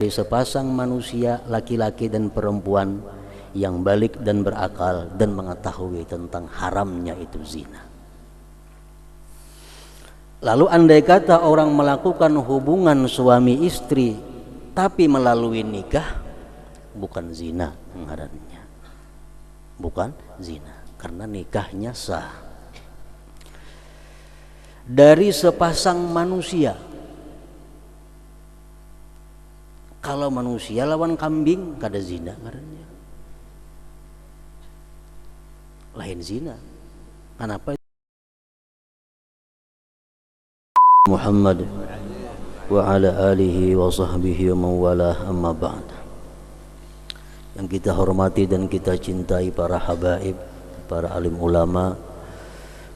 sepasang manusia laki-laki dan perempuan yang balik dan berakal dan mengetahui tentang haramnya itu zina. Lalu andai kata orang melakukan hubungan suami istri tapi melalui nikah, bukan zina ngarannya, bukan zina, karena nikahnya sah. Dari sepasang manusia, kalau manusia lawan kambing kada zina ngarannya, lain zina. Kenapa? Muhammad wa ala alihi wa sahbihi wa mawalah, amma ba'd. Yang kita hormati dan kita cintai para habaib, para alim ulama,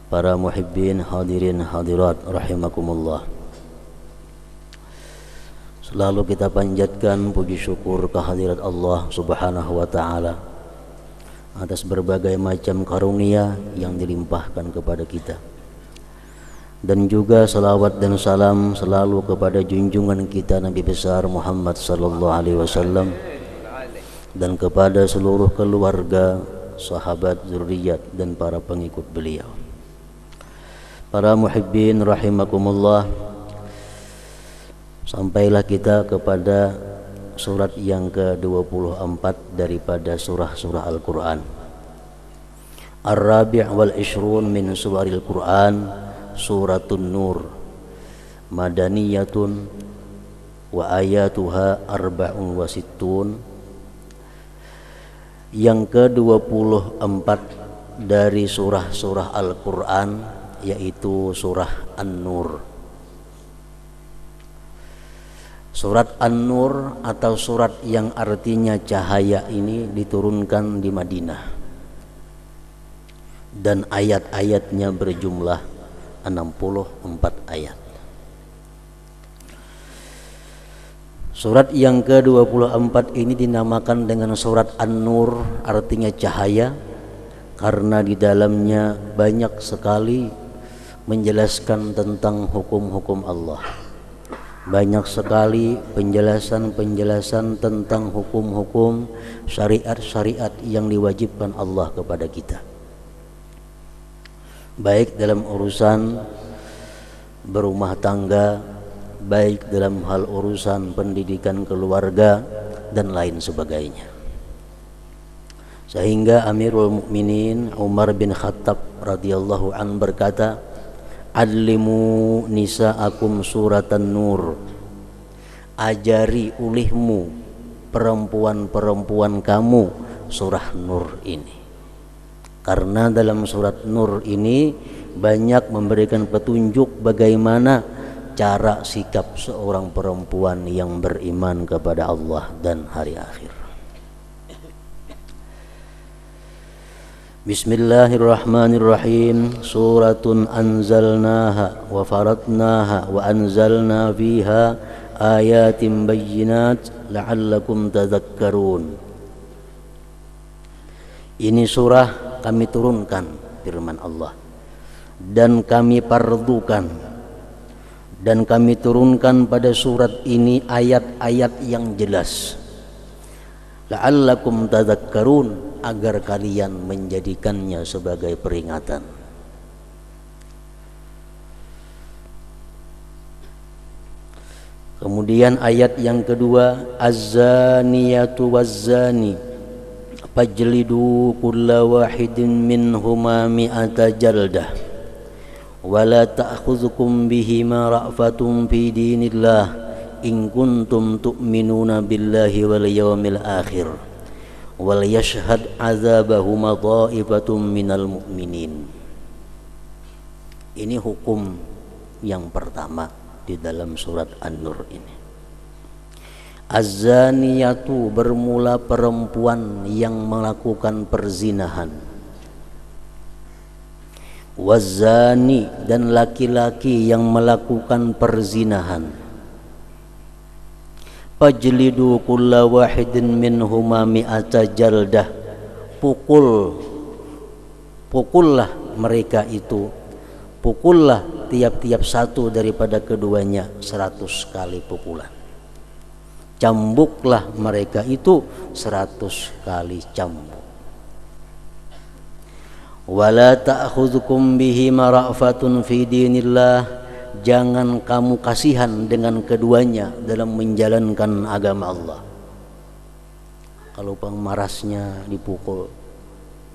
para muhibbin, hadirin hadirat rahimakumullah. Selalu kita panjatkan puji syukur kehadirat Allah Subhanahu wa taala atas berbagai macam karunia yang dilimpahkan kepada kita. Dan juga salawat dan salam selalu kepada junjungan kita Nabi besar Muhammad sallallahu alaihi wasallam dan kepada seluruh keluarga, sahabat, zuriat dan para pengikut beliau. Para muhibbin rahimakumullah, sampailah kita kepada surat yang ke-24 daripada surah-surah Al-Quran. Ar-Rabi' wal Ishrun min suwaril Quran, Suratun Nur, Madaniyatun wa ayatuha arba'un wa sittun. Yang ke-24 dari surah-surah Al-Quran, yaitu surah An-Nur. Surat An-Nur atau surat yang artinya cahaya ini diturunkan di Madinah, dan ayat-ayatnya berjumlah 64 ayat. Surat yang ke-24 ini dinamakan dengan surat An-Nur, artinya cahaya, karena di dalamnya banyak sekali menjelaskan tentang hukum-hukum Allah. Banyak sekali penjelasan-penjelasan tentang hukum-hukum, syariat-syariat yang diwajibkan Allah kepada kita, baik dalam urusan berumah tangga, baik dalam hal urusan pendidikan keluarga dan lain sebagainya. Sehingga Amirul Mukminin Umar bin Khattab radhiyallahu an berkata, "Allimu nisa'akum suratan Nur." Ajari ulihmu perempuan-perempuan kamu surah Nur ini. Karena dalam surat Nur ini banyak memberikan petunjuk bagaimana cara sikap seorang perempuan yang beriman kepada Allah dan hari akhir. Bismillahirrahmanirrahim. Suratun anzalnaha wa faradnaha wa anzalna fiha ayatin bayyinat la'allakum tadhakkarun. Ini surah kami turunkan, firman Allah, dan kami fardukan, dan kami turunkan pada surat ini ayat-ayat yang jelas, la'allakum tadhakkarun, agar kalian menjadikannya sebagai peringatan. Kemudian ayat yang kedua, az-zaniyatu waz-zani fajlidu kulla wahidin minhuma mi'ata jaldah wa la ta'khudhukum bihima ra'fatun fi dinillah in kuntum tu'minuna billahi wal yawmil akhir wal yashhad 'adzabahuma dha'ifatun minal mu'minin. Ini hukum yang pertama di dalam surat An-Nur ini. Az-zaniyatu, bermula perempuan yang melakukan perzinahan. Waz-zani, dan laki-laki yang melakukan perzinahan. Fajlidu kulla wahidin minhuma mi'ata jaldah. Pukullah mereka itu, pukullah tiap-tiap satu daripada keduanya 100 kali pukulan. cambuklah mereka itu 100 kali cambuk. Wala ta'khudhukum bihi ra'fatun fi dinillah, jangan kamu kasihan dengan keduanya dalam menjalankan agama Allah. Kalau marasnya dipukul,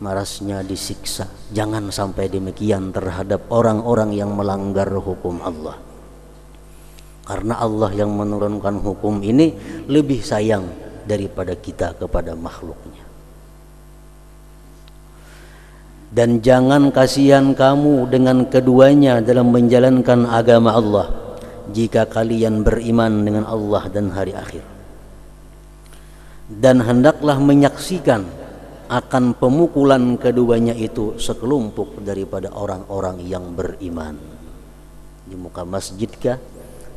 marasnya disiksa, jangan sampai demikian terhadap orang-orang yang melanggar hukum Allah. Karena Allah yang menurunkan hukum ini lebih sayang daripada kita kepada makhluknya. Dan jangan kasihan kamu dengan keduanya dalam menjalankan agama Allah jika kalian beriman dengan Allah dan hari akhir. Dan hendaklah menyaksikan akan pemukulan keduanya itu sekelompok daripada orang-orang yang beriman. Di muka masjid kah,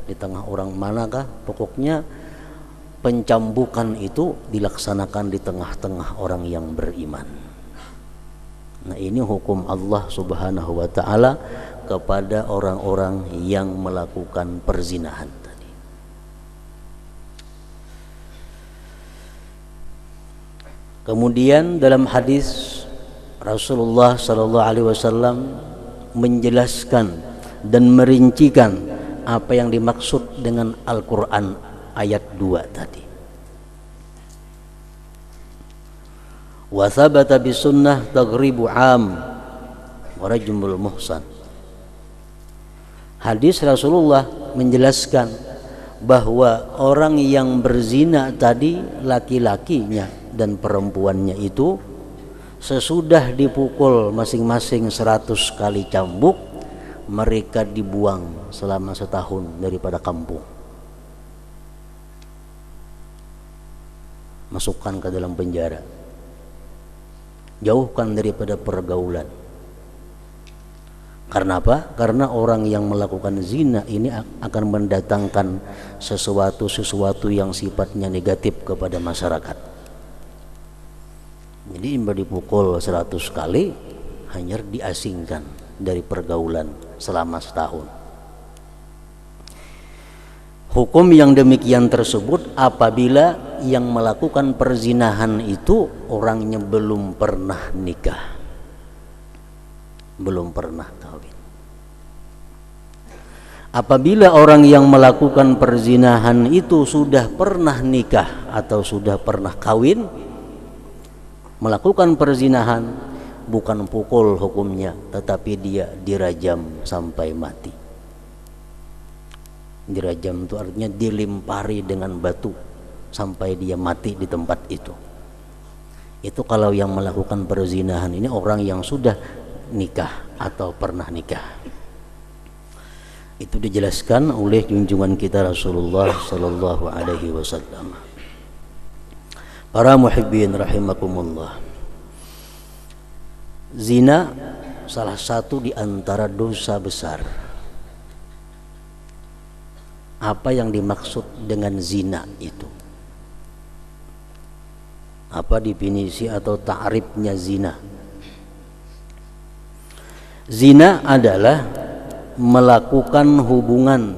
di tengah orang manakah, pokoknya pencambukan itu dilaksanakan di tengah-tengah orang yang beriman. Nah, ini hukum Allah Subhanahu wa ta'ala kepada orang-orang yang melakukan perzinahan tadi. Kemudian dalam hadis Rasulullah sallallahu alaihi wasallam menjelaskan dan merincikan apa yang dimaksud dengan Al-Qur'an ayat 2 tadi. Wa thabata bi sunnah taghribu am wa rajmul muhsan. Hadis Rasulullah menjelaskan bahwa orang yang berzina tadi, laki-lakinya dan perempuannya itu, sesudah dipukul masing-masing 100 kali cambuk, mereka dibuang selama setahun daripada kampung, masukkan ke dalam penjara, jauhkan daripada pergaulan. Karena apa? Karena orang yang melakukan zina ini akan mendatangkan sesuatu yang sifatnya negatif kepada masyarakat. Jadi imba dipukul 100 kali, hanya diasingkan dari pergaulan selama setahun. Hukum yang demikian tersebut apabila yang melakukan perzinahan itu orangnya belum pernah nikah, belum pernah kawin. Apabila orang yang melakukan perzinahan itu sudah pernah nikah atau sudah pernah kawin, melakukan perzinahan, bukan pukul hukumnya, tetapi dia dirajam sampai mati. Dirajam itu artinya dilimpari dengan batu sampai dia mati di tempat itu. Itu kalau yang melakukan perzinahan ini orang yang sudah nikah atau pernah nikah. Itu dijelaskan oleh junjungan kita Rasulullah sallallahu alaihi wasallam. Para muhibbin rahimakumullah. Zina salah satu di antara dosa besar. Apa yang dimaksud dengan zina itu? Apa definisi atau ta'rifnya zina? Zina adalah melakukan hubungan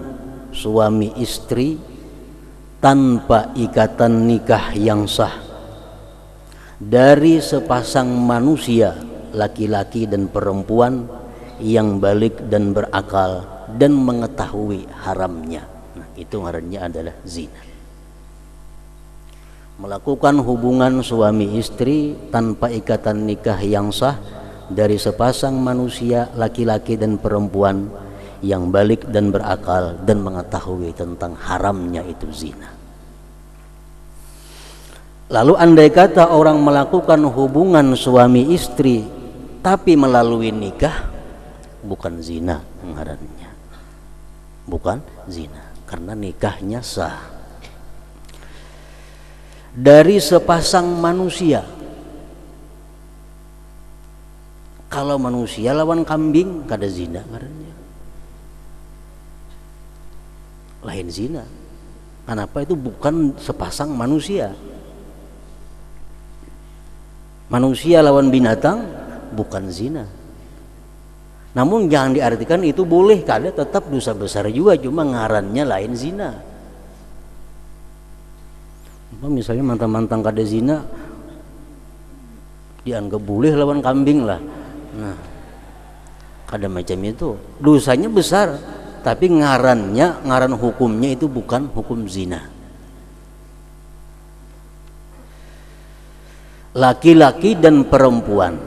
suami istri tanpa ikatan nikah yang sah dari sepasang manusia, laki-laki dan perempuan yang balik dan berakal dan mengetahui haramnya. Nah, itu ngarannya adalah zina. Melakukan hubungan suami istri tanpa ikatan nikah yang sah dari sepasang manusia, laki-laki dan perempuan yang balik dan berakal dan mengetahui tentang haramnya itu zina. Lalu andai kata orang melakukan hubungan suami istri tapi melalui nikah, bukan zina ngarannya, bukan zina, karena nikahnya sah dari sepasang manusia. Kalau manusia lawan kambing kada zina ngarannya, lain zina. Kenapa? Itu bukan sepasang manusia. Manusia lawan binatang bukan zina. Namun jangan diartikan itu boleh, kada, tetap dosa besar juga, cuma ngarannya lain zina. Misalnya mantan-mantan kada zina dianggap boleh lawan kambing lah. Nah, kada macam itu. Dosanya besar, tapi ngaran hukumnya itu bukan hukum zina. Laki-laki dan perempuan.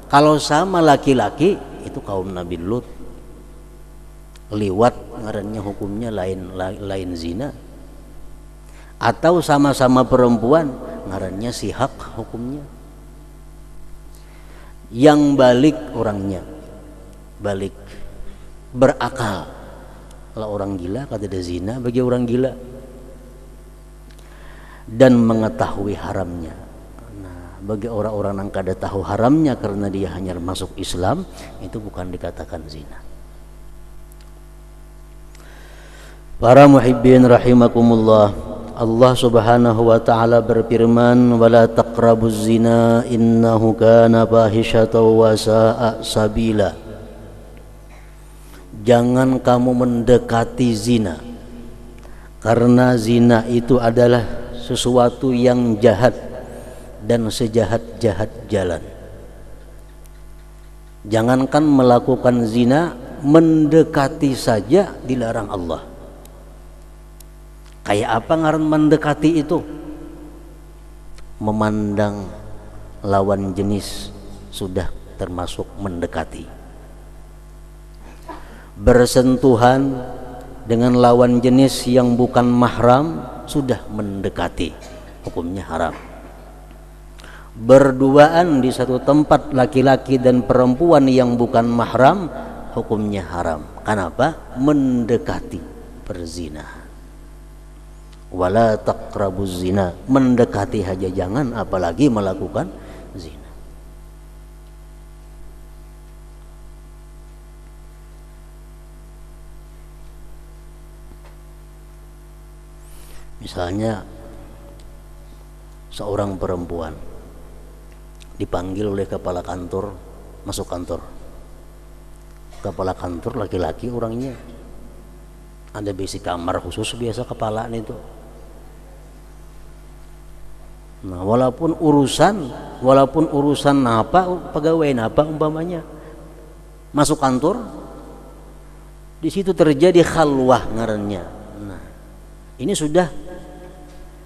Kalau sama laki-laki itu kaum Nabi Lut. Liwat ngarannya hukumnya lain zina. Atau sama-sama perempuan ngarannya sihak hukumnya. Yang balik orangnya, balik berakal. Kalau orang gila kata ada zina bagi orang gila. Dan mengetahui haramnya. Nah, bagi orang-orang yang kada tahu haramnya karena dia hanya masuk Islam, itu bukan dikatakan zina. Para muhibbin rahimakumullah, Allah Subhanahu wa taala berfirman, "Wala taqrabuz zina innahu kana fahishatan wa sa'a sabila." Jangan kamu mendekati zina, karena zina itu adalah sesuatu yang jahat dan sejahat-jahat jalan. Jangankan melakukan zina, mendekati saja dilarang Allah. Kayak apa ngaran mendekati itu? Memandang lawan jenis sudah termasuk mendekati. Bersentuhan dengan lawan jenis yang bukan mahram sudah mendekati, hukumnya haram. Berduaan di satu tempat laki-laki dan perempuan yang bukan mahram, hukumnya haram. Kenapa? Mendekati perzinahan. Wala taqrabuz zina, mendekati saja jangan, apalagi melakukan zina. Misalnya seorang perempuan dipanggil oleh kepala kantor masuk kantor. Kepala kantor laki-laki orangnya, ada besi kamar khusus biasa kepala itu. Nah, walaupun urusan apa, pegawai apa umpamanya masuk kantor, di situ terjadi khalwah ngarannya. Nah, ini sudah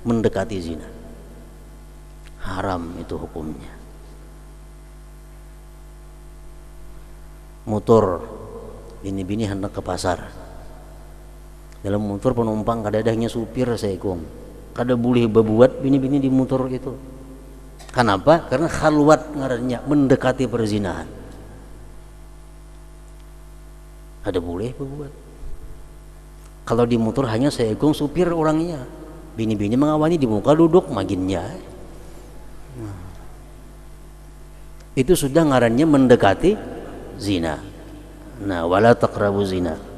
mendekati zina. Haram itu hukumnya. Motor bini-bini hendak ke pasar. Dalam motor penumpang kadang-kadangnya supir saya kong. Kada boleh berbuat bini-bini di motor itu. Kenapa? Karena khalwat ngarannya, mendekati perzinahan. Kada boleh berbuat. Kalau di motor hanya saya kong supir orangnya. Bini-bini mengawani di muka duduk maginnya. Nah, itu sudah ngarannya mendekati zina. Nah, wala taqrabu zina.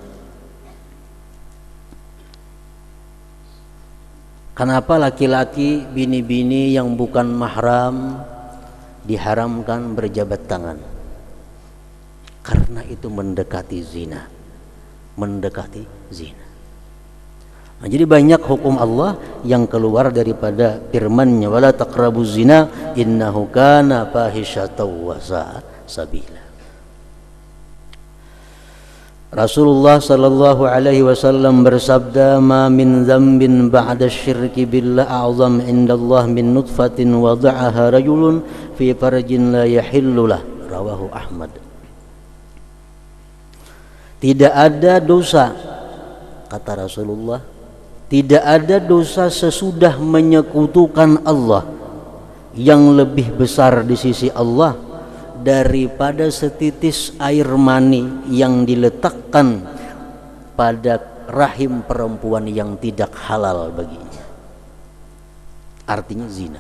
Kenapa laki-laki bini-bini yang bukan mahram diharamkan berjabat tangan? Karena itu mendekati zina. Mendekati zina. Nah, jadi banyak hukum Allah yang keluar daripada firman-Nya, wala taqrabuz zina innahu kana fahishatan wa sa'a sabila. Rasulullah sallallahu alaihi wasallam bersabda, "Ma min dzambin ba'da syirki billah a'zam indallah min nutfatin wada'aha rajulun fi farjin la yahillu lah." Rawahu Ahmad. Tidak ada dosa, kata Rasulullah, tidak ada dosa sesudah menyekutukan Allah yang lebih besar di sisi Allah daripada setitis air mani yang diletakkan pada rahim perempuan yang tidak halal baginya. Artinya zina.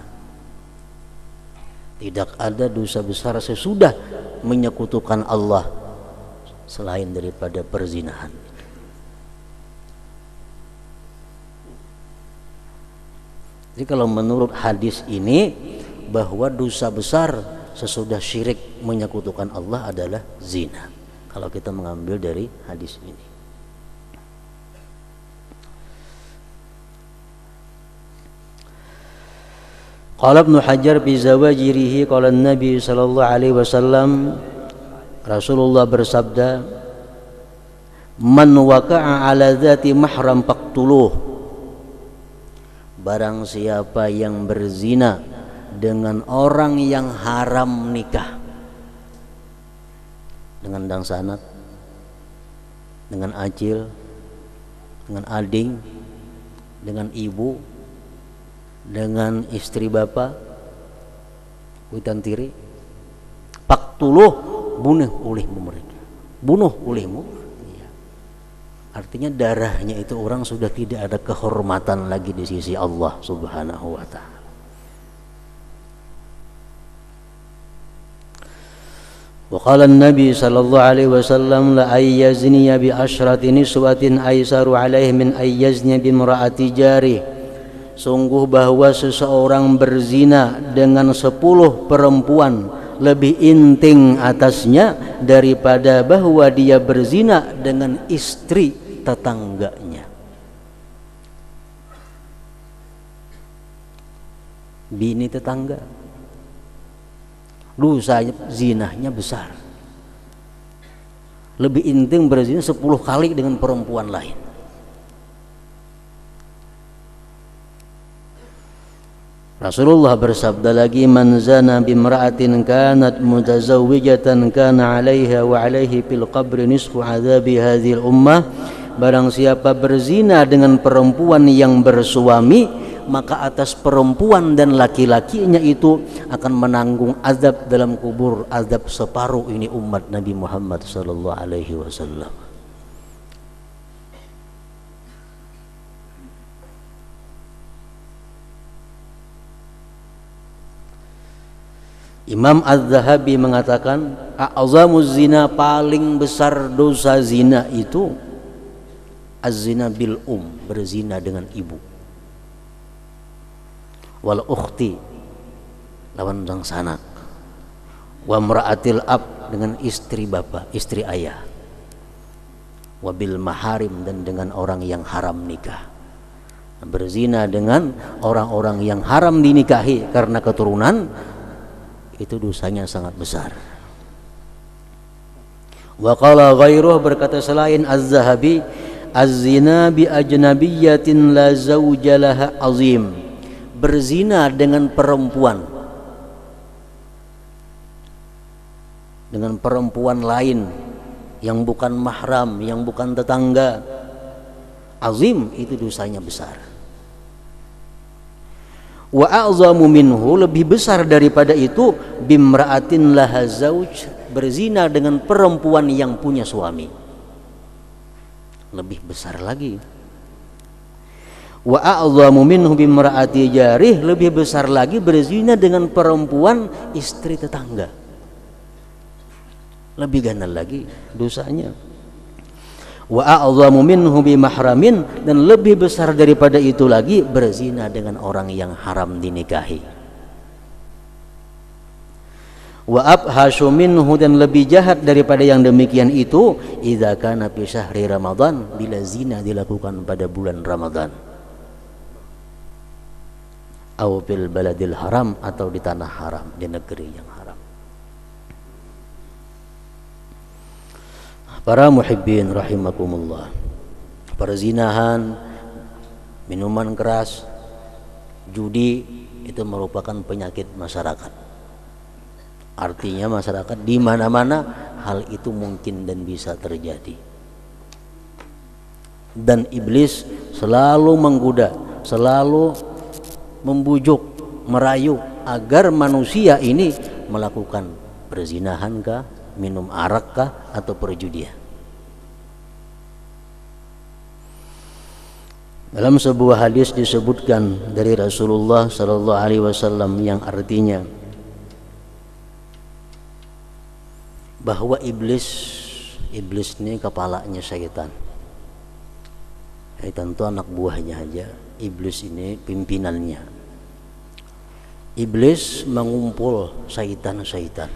Tidak ada dosa besar sesudah menyekutukan Allah selain daripada perzinahan. Jadi kalau menurut hadis ini, bahwa dosa besar sesudah syirik menyekutukan Allah adalah zina. Kalau kita mengambil dari hadis ini. Qala Ibnu Hajar fi zawajirihi qala Nabi sallallahu alaihi wasallam, Rasulullah bersabda, man waqa'a ala dzati mahram faqtuluh, barang siapa yang berzina dengan orang yang haram nikah, dengan dang sanat, dengan acil, dengan ading, dengan ibu, dengan istri bapak, witan tiri, faqtuluh, bunuh olehmu mereka, bunuh olehmu. Artinya darahnya itu orang sudah tidak ada kehormatan lagi di sisi Allah Subhanahu wa ta'ala. Wa qala an-nabi sallallahu alaihi wasallam la ayyazni bi asyrati niswatin aisaru alaihi min ayyazni bi imraati jari. Sungguh bahwa seseorang berzina dengan 10 perempuan lebih inting atasnya daripada bahwa dia berzina dengan istri tetangganya. Bini tetangga, dosa zinahnya besar, lebih inting berzina 10 kali dengan perempuan lain. Rasulullah bersabda lagi, man zana bimra'atin kanat mutazawwijatan kana 'alaiha wa 'alaihi fil qabri nisfu 'adzabi hadhil ummah, barang siapa berzina dengan perempuan yang bersuami, maka atas perempuan dan laki-lakinya itu akan menanggung azab dalam kubur, azab separuh ini umat Nabi Muhammad sallallahu alaihi wasallam. Imam Az-Zahabi mengatakan, a'zamuz zina, paling besar dosa zina itu az-zina bil berzina dengan ibu, wal ukhti, lawan sang sanak, wa mra'atil ab, dengan istri bapak, istri ayah, wa bil maharim, dan dengan orang yang haram nikah. Berzina dengan orang-orang yang haram dinikahi karena keturunan, itu dosanya sangat besar. Wa qala ghairuh, berkata selain Az-Zahabi, az-zina bi ajnabiyyatin la zawja laha azim, berzina dengan perempuan lain yang bukan mahram, yang bukan tetangga, azim, itu dosanya besar. Wa a'zamu minhu, lebih besar daripada itu, bimra'atin laha zauj, berzina dengan perempuan yang punya suami, lebih besar lagi. Wa a'zamu minhu bimra'ati jarih, lebih besar lagi berzina dengan perempuan istri tetangga, lebih ganal lagi dosanya. Wa a'zamu minhu bimahramin, dan lebih besar daripada itu lagi berzina dengan orang yang haram dinikahi. Wa abhasyu minhu, dan lebih jahat daripada yang demikian itu, idza kana fi syahri Ramadan, bila zina dilakukan pada bulan Ramadan, au fil baladil haram, atau di tanah haram, di negeri yang haram. Para muhibbin rahimakumullah, perzinahan, minuman keras, judi, itu merupakan penyakit masyarakat. Artinya masyarakat di mana-mana hal itu mungkin dan bisa terjadi. Dan iblis selalu menggoda, selalu membujuk, merayu agar manusia ini melakukan perzinahan kah, minum arak kah, atau perjudian. Dalam sebuah hadis disebutkan dari Rasulullah sallallahu alaihi wasallam yang artinya bahwa iblis ini kepalanya syaitan. Syaitan itu anak buahnya aja, iblis ini pimpinannya. Iblis mengumpul syaitan-syaitan,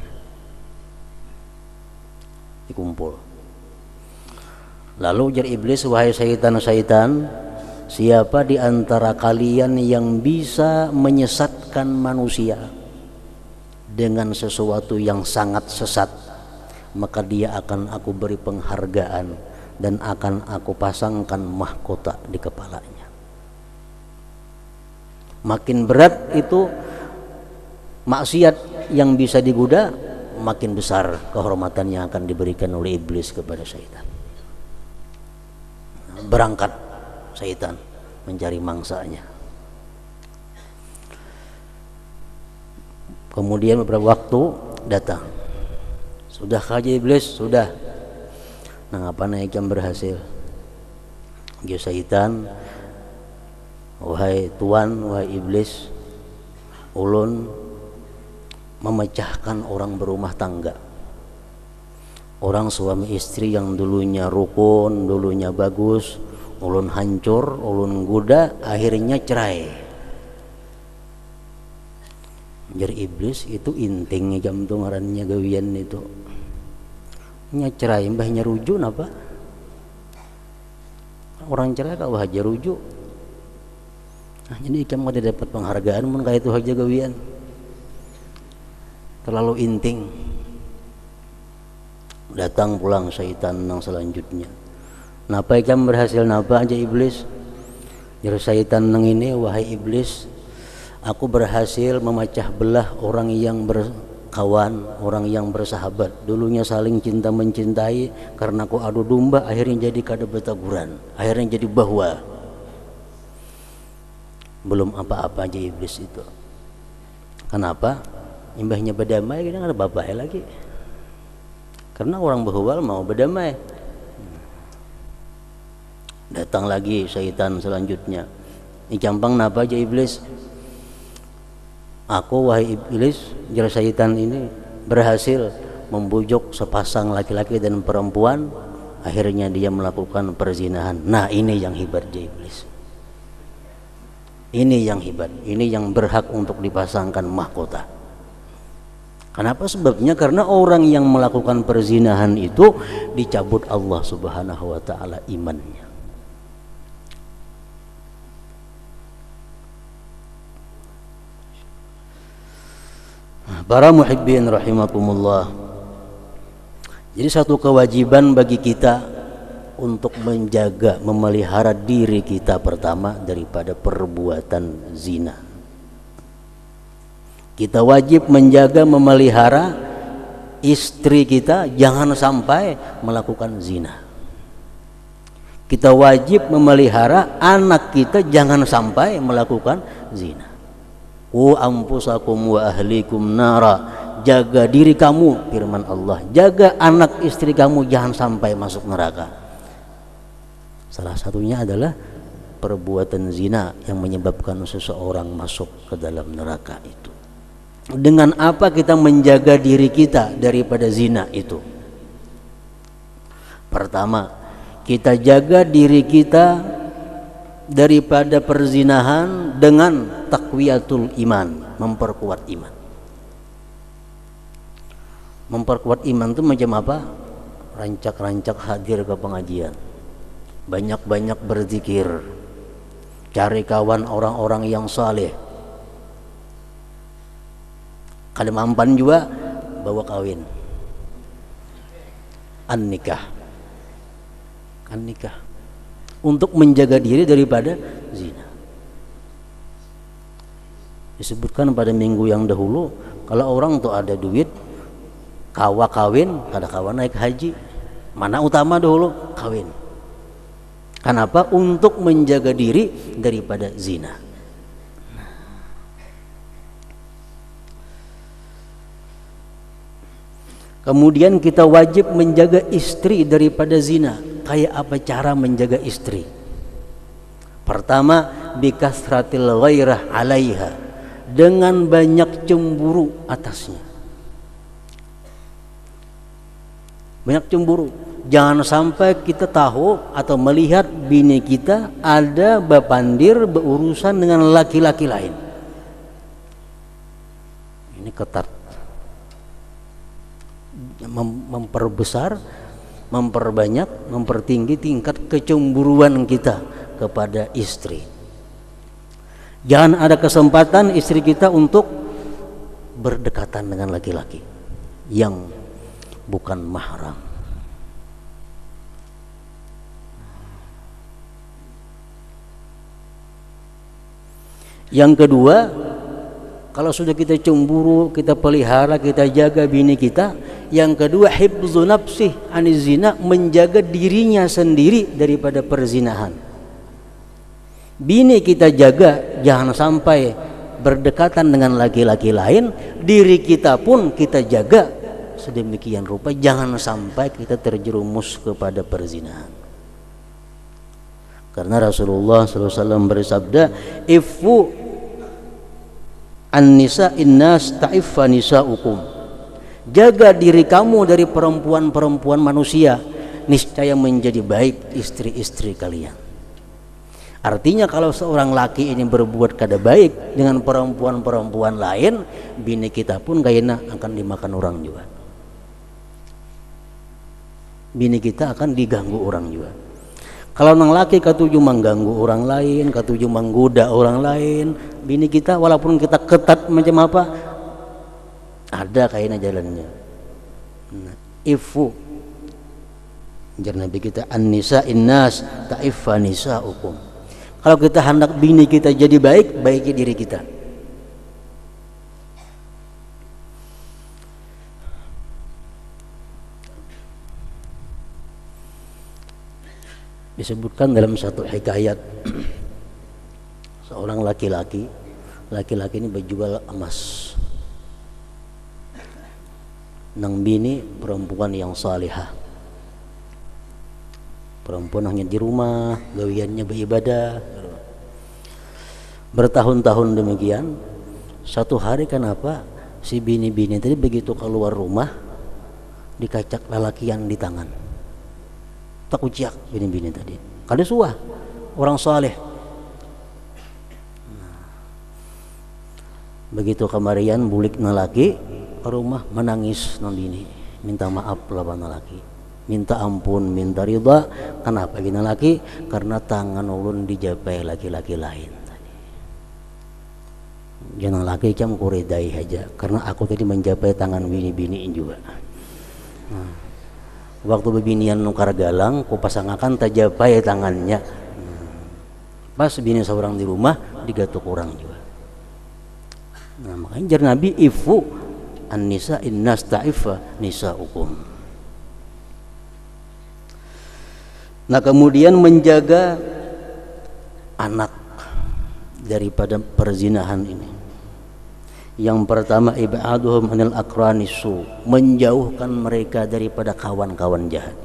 dikumpul. Lalu ujar iblis, wahai syaitan-syaitan, siapa di antara kalian yang bisa menyesatkan manusia dengan sesuatu yang sangat sesat, maka dia akan aku beri penghargaan dan akan aku pasangkan mahkota di kepalanya. Makin berat itu maksiat yang bisa digoda, makin besar kehormatan yang akan diberikan oleh iblis kepada syaitan. Berangkat syaitan mencari mangsanya. Kemudian beberapa waktu datang. Sudah kaji iblis? Sudah. Nah, apa naik yang berhasil? Ya syaitan, wahai Tuan, wahai iblis, ulun memecahkan orang berumah tangga. Orang suami istri yang dulunya rukun, dulunya bagus, ulun hancur, ulun goda, akhirnya cerai. Jadi iblis itu intingnya jam tu ngarannya gawian itu. Nya cerai mbahnya rujuk napa? Orang cerai kau haja rujuk. Nah, jadi ikan mau dapat penghargaan mun kayak itu haja gawian. Terlalu inting. Datang pulang syaitan yang selanjutnya. Napa ikan berhasil napa aja iblis? Jadi syaitan nang ini, wahai iblis, aku berhasil memecah belah orang yang berkawan, orang yang bersahabat. Dulunya saling cinta mencintai, karena aku adu domba akhirnya jadi kada betaguran, akhirnya jadi bahwa. Belum apa-apa aja iblis itu. Kenapa? Imbahnya berdamai, kita nggak ada bapaknya lagi. Karena orang berhuwal mau berdamai. Datang lagi syaitan selanjutnya. Ini gampang napa aja iblis? Aku wahai iblis, jar syaitan ini berhasil membujuk sepasang laki-laki dan perempuan, akhirnya dia melakukan perzinahan. Nah, ini yang hebat aja iblis. Ini yang hebat, ini yang berhak untuk dipasangkan mahkota. Kenapa sebabnya? Karena orang yang melakukan perzinahan itu dicabut Allah Subhanahu wa taala imannya. Para muhibbin rahimakumullah. Jadi satu kewajiban bagi kita untuk menjaga, memelihara diri kita pertama daripada perbuatan zina. Kita wajib menjaga, memelihara istri kita jangan sampai melakukan zina. Kita wajib memelihara anak kita jangan sampai melakukan zina. Qu anfusakum wa ahlikum nara. Jaga diri kamu, firman Allah. Jaga anak istri kamu jangan sampai masuk neraka. Salah satunya adalah perbuatan zina yang menyebabkan seseorang masuk ke dalam neraka itu. Dengan apa kita menjaga diri kita daripada zina itu? Pertama, kita jaga diri kita daripada perzinahan dengan taqwiyatul iman, memperkuat iman. Memperkuat iman itu macam apa? Rancak-rancak hadir ke pengajian, banyak-banyak berzikir, cari kawan orang-orang yang saleh. Kada mampan juga bawa kawin, an-nikah untuk menjaga diri daripada zina. Disebutkan pada minggu yang dahulu, kalau orang tuh ada duit, kawa kawin, kada kawa naik haji, mana utama dahulu? Kawin. Kenapa? Untuk menjaga diri daripada zina. Kemudian kita wajib menjaga istri daripada zina. Kayak apa cara menjaga istri? Pertama, bikasratil ghairah alaiha, dengan banyak cemburu atasnya. Banyak cemburu. Jangan sampai kita tahu atau melihat bini kita ada bapandir berurusan dengan laki-laki lain. Ini ketat. Memperbesar, memperbanyak, mempertinggi tingkat kecemburuan kita kepada istri. Jangan ada kesempatan istri kita untuk berdekatan dengan laki-laki yang bukan mahram. Yang kedua, kalau sudah kita cemburu, kita pelihara, kita jaga bini kita. Yang kedua, hifdzu nafsih aniz zina, menjaga dirinya sendiri daripada perzinahan. Bini kita jaga, jangan sampai berdekatan dengan laki-laki lain. Diri kita pun kita jaga sedemikian rupa, jangan sampai kita terjerumus kepada perzinahan. Karena Rasulullah SAW bersabda, "Ifu an-nisa innas ta'iffa nisa'ukum." Jaga diri kamu dari perempuan-perempuan manusia, niscaya menjadi baik istri-istri kalian. Artinya kalau seorang laki ini berbuat kada baik dengan perempuan-perempuan lain, bini kita pun kayaknya akan dimakan orang juga. Bini kita akan diganggu orang juga. Kalau nang laki katuju mengganggu orang lain, katuju menggoda orang lain, bini kita walaupun kita ketat macam apa, ada kayaknya jalannya. Nah, ifu jar Nabi kita, an-nisa innas ta'iffa nisa'ukum. Kalau kita hendak bini kita jadi baik, baiki diri kita. Disebutkan dalam satu hikayat, seorang laki-laki ini berjual emas. Nang bini perempuan yang salihah, perempuan hanya di rumah, gawiannya beribadah. Bertahun-tahun demikian, satu hari kenapa si bini-bini tadi begitu keluar rumah dikacak lalakian di tangan. Tak ujiak bini-bini tadi. Kada suah orang saleh. Begitu kemarian bulik nalaki ke rumah menangis nang bini, minta maaf lawan nalaki, minta ampun, minta ridha. Kenapa gini laki? Karena tangan ulun dijapai laki-laki lain tadi. Jangan laki jam kuridai aja, karena aku tadi menjapai tangan bini-bini juga. Waktu bebinian nukar galang, ku pasangakan tajapai tangannya. Pas bini seorang di rumah digatuk orang juga. Nah, makanya jar Nabi, ifu an-nisa innas ta'iffa nisa'ukum. Nah, kemudian menjaga anak daripada perzinahan ini. Yang pertama, ibaduhum anil aqranisu, menjauhkan mereka daripada kawan-kawan jahat.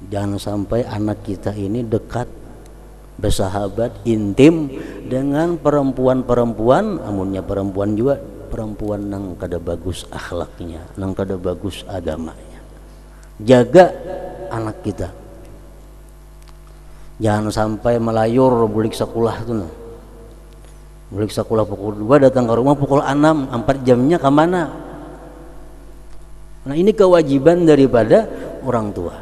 Jangan sampai anak kita ini dekat, bersahabat, intim dengan perempuan-perempuan, amunnya perempuan juga, perempuan nang kada bagus akhlaknya, nang kada bagus agamanya. Jaga anak kita. Jangan sampai melayur bulik sekolah tuh. Bulik sekolah pukul 2, datang ke rumah pukul 6, 4 jamnya ke mana? Nah, ini kewajiban daripada orang tua.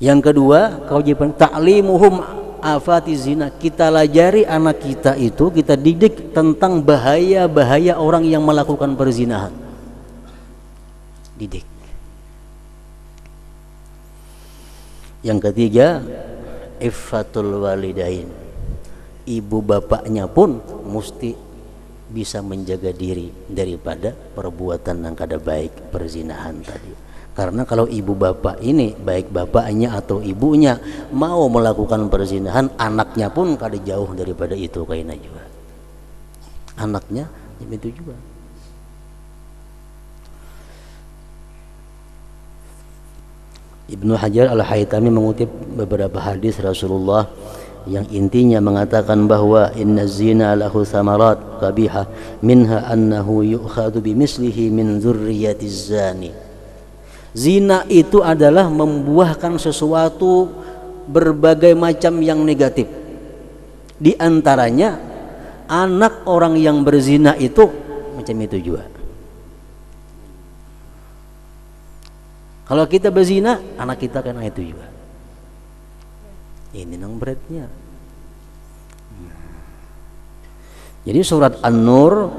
Yang kedua, kewajiban ta'limuhum afati zina. Kita lajari anak kita itu, kita didik tentang bahaya-bahaya orang yang melakukan perzinahan. Didik. Yang ketiga, iffatul walidain. Ibu bapaknya pun mesti bisa menjaga diri daripada perbuatan yang kada baik, perzinahan tadi. Karena kalau ibu bapak ini, baik bapaknya atau ibunya mau melakukan perzinahan, anaknya pun kada jauh daripada itu kayaknya juga. Anaknya itu juga. Ibnu Hajar Al-Haytami mengutip beberapa hadis Rasulullah yang intinya mengatakan bahwa inna zina lahu thamarat qabihah minha annahu yu'khadhu bimislihi min dzurriyyatiz zani. Zina itu adalah membuahkan sesuatu berbagai macam yang negatif. Di antaranya anak orang yang berzina itu macam itu juga. Kalau kita berzina, anak kita kena itu juga. Ini nang beratnya. Jadi surat An-Nur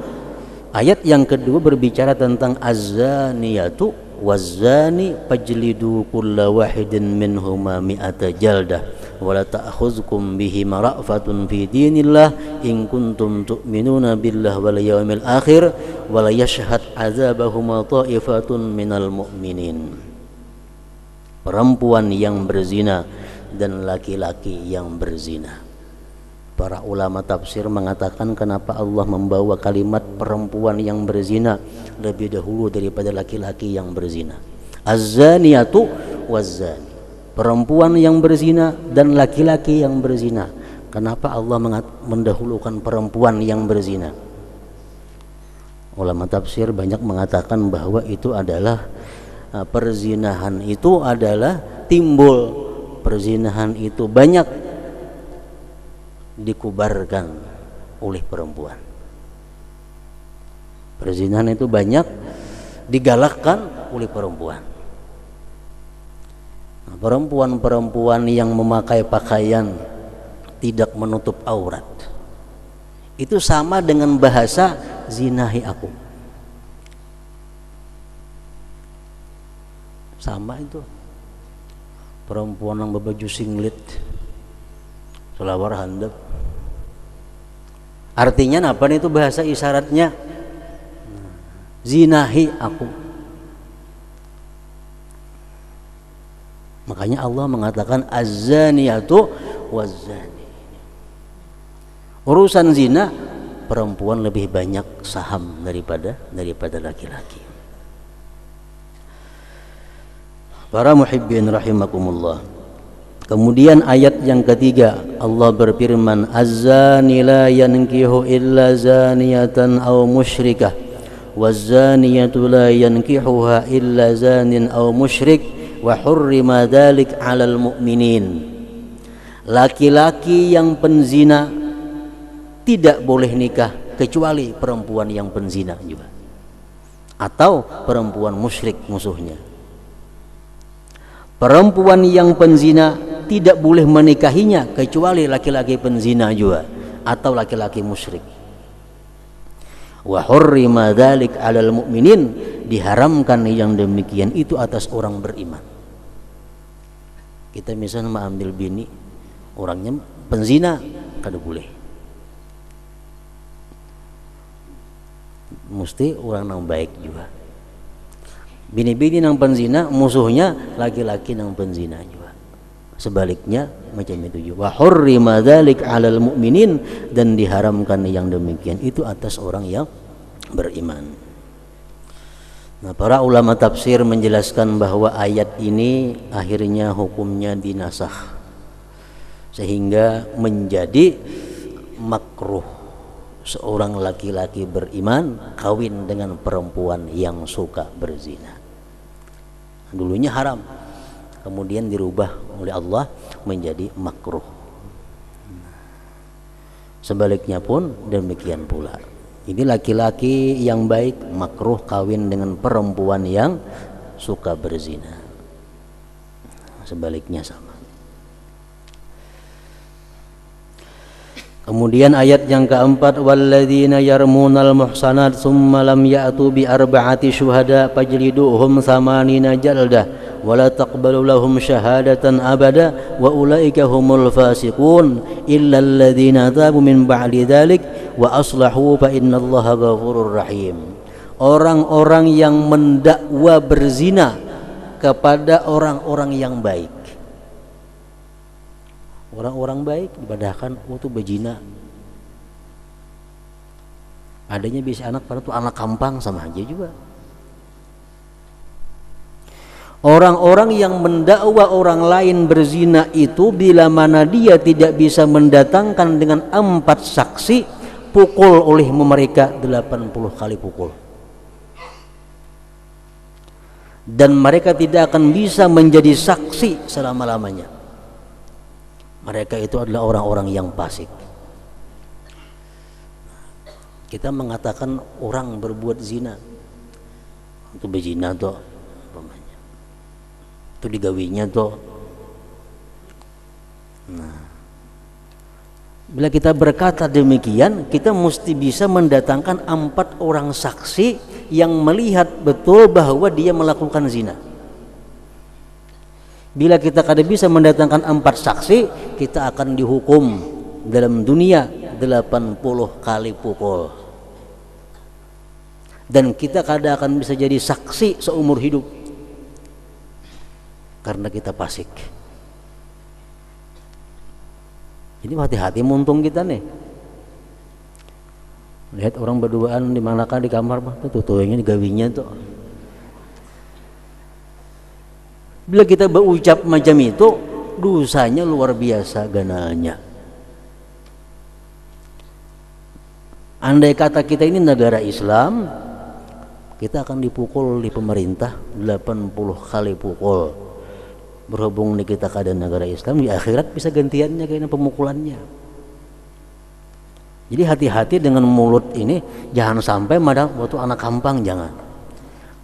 ayat yang kedua berbicara tentang az-zaniyatu waz-zani fajlidu kulla wahidin minhuma mi'ata jaldah wa la ta'khudhukum bihima ra'fatun fi dinillah in kuntum tu'minuna billahi wal yawmil akhir wa la yashhad 'adzabahuma ta'ifatun minal mu'minin. Perempuan yang berzina dan laki-laki yang berzina. Para ulama tafsir mengatakan kenapa Allah membawa kalimat perempuan yang berzina lebih dahulu daripada laki-laki yang berzina. Az-zaniyatu waz-zani. Perempuan yang berzina dan laki-laki yang berzina. Kenapa Allah mendahulukan perempuan yang berzina? Ulama tafsir banyak mengatakan bahwa itu adalah perzinahan itu adalah timbul, perzinahan itu banyak dikubarkan oleh perempuan. Perzinahan itu banyak digalakkan oleh perempuan. Nah, perempuan-perempuan yang memakai pakaian tidak menutup aurat itu sama dengan bahasa zinahi aku. Sama itu. Perempuan yang berbaju singlet selawar handap. Artinya apa nih itu bahasa isyaratnya? Zinahi aku. Makanya Allah mengatakan az-zaniyatu waz-zani. Urusan zina perempuan lebih banyak saham daripada laki-laki. Para muhibbin rahimakumullah. Kemudian ayat yang ketiga Allah berfirman az-zani la yankihu illa zaniyatan aw musyrikah waz-zaniyatu la yankihuha illa zanin aw musyrik wa hurrima dzalik 'alal mu'minin. Laki-laki yang penzina tidak boleh nikah kecuali perempuan yang penzina juga atau perempuan musyrik musuhnya. Perempuan yang penzina tidak boleh menikahinya kecuali laki-laki penzina juga atau laki-laki musyrik. Wa hurrima dzalik 'alal mu'minin, diharamkan yang demikian itu atas orang beriman. Kita misalnya ambil bini orangnya penzina kada boleh. Mesti orang yang baik juga. Bini-bini nang penzina musuhnya laki-laki nang penzina juga. Sebaliknya macam itu juga. Wa hurrima dzalik 'alal mu'minin, dan diharamkan yang demikian itu atas orang yang beriman. Nah, para ulama tafsir menjelaskan bahwa ayat ini akhirnya hukumnya dinasakh sehingga menjadi makruh seorang laki-laki beriman kawin dengan perempuan yang suka berzina. Dulunya haram, kemudian dirubah oleh Allah menjadi makruh. Sebaliknya pun demikian pula. Ini laki-laki yang baik makruh kawin dengan perempuan yang suka berzina. Sebaliknya sama. Kemudian ayat yang keempat, walladzina yarmunal muhsanat tsumma lam ya'tu bi arba'ati syuhada fajliduhum thamanina jaldah wa la taqbalu lahum syahadatan abada wa ulaika humul fasiqun illa alladzina tabu min ba'di dzalik wa aslahu fa innallaha ghafurur rahim. Orang-orang yang mendakwa berzina kepada orang-orang yang baik. Orang-orang baik dibadahkan itu berzina. Adanya bisa anak pada tuh anak kampang sama aja juga. Orang-orang yang mendakwa orang lain berzina itu bila mana dia tidak bisa mendatangkan dengan 4 saksi, pukul oleh mereka 80 kali pukul. Dan mereka tidak akan bisa menjadi saksi selama-lamanya. Mereka itu adalah orang-orang yang fasik. Kita mengatakan orang berbuat zina itu berzina tuh umpamanya. Itu digawinya tuh. Nah, bila kita berkata demikian, kita mesti bisa mendatangkan 4 orang saksi yang melihat betul bahwa dia melakukan zina. Bila kita kada bisa mendatangkan 4 saksi, kita akan dihukum dalam dunia 80 kali pukul. Dan kita kada akan bisa jadi saksi seumur hidup karena kita fasik. Jadi hati-hati muntung kita nih. Lihat orang berduaan di manakah di kamar mah tuh tutuingnya digawinya tuh. Bila kita berucap macam itu, dosanya luar biasa gananya. Andai kata kita ini negara Islam, kita akan dipukul di pemerintah 80 kali pukul. Berhubung nih kita keadaan negara Islam, di akhirat bisa gantiannya kayaknya pemukulannya. Jadi hati-hati dengan mulut ini, jangan sampai waktu anak kampang, jangan.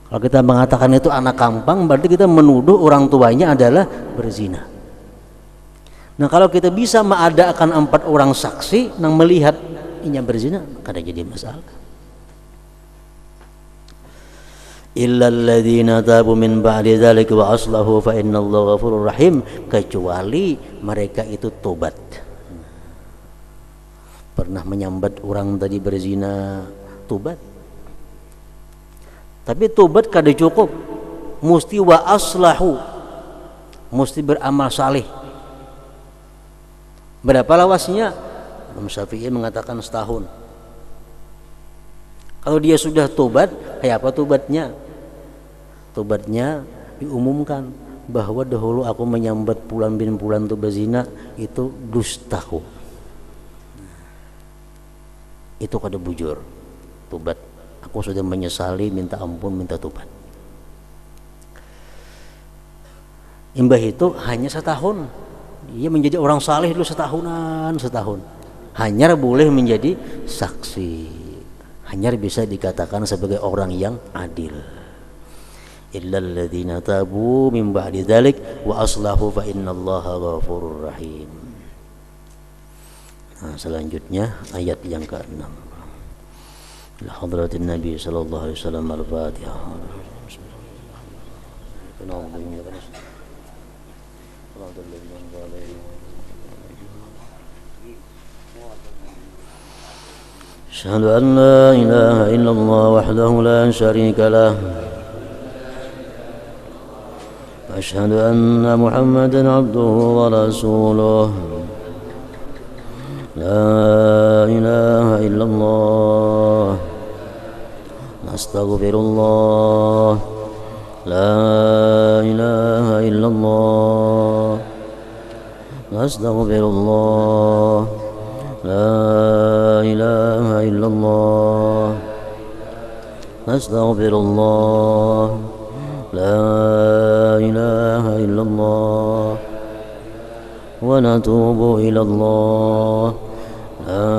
Kalau kita mengatakan itu anak kampang, berarti kita menuduh orang tuanya adalah berzina. Nah, kalau kita bisa mengadakan 4 orang saksi yang melihat inya berzina, kada jadi masalah. Illal ladzina tabu min ba'di dzalika wa aslahu fa innallaha ghafurur rahim, kecuali mereka itu tobat. Pernah menyambat orang tadi berzina, tobat. Tapi tobat kada cukup, mesti wa aslahu, mesti beramal saleh. Berapa lawasnya? Imam Syafi'i mengatakan setahun. Kalau dia sudah tobat, kayak apa tobatnya? Tobatnya diumumkan bahwa dahulu aku menyambat Fulan bin Fulan itu berzina, itu dustaku. Itu kada bujur, tobat. Aku sudah menyesali, minta ampun, minta tobat. Imbah itu hanya setahun. Dia menjadi orang saleh dulu setahun. Hanyar boleh menjadi saksi. Hanyar bisa dikatakan sebagai orang yang adil. Illal ladzina tabu min ba'di dzalik wa aslahu fa innallaha ghafurur rahim. Nah, selanjutnya ayat yang ke-6. La hadratin Nabi sallallahu alaihi wasallam al-Fatihah. أشهد أن لا إله إلا الله وحده لا شريك له وأشهد أن محمدا عبده ورسوله لا إله إلا الله نستغفر الله لا إله إلا الله نستغفر الله لا إله إلا الله نستغفر الله لا إله إلا الله ونتوب إلى الله لا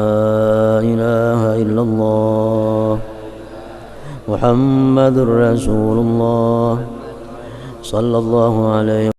إله إلا الله محمد رسول الله صلى الله عليه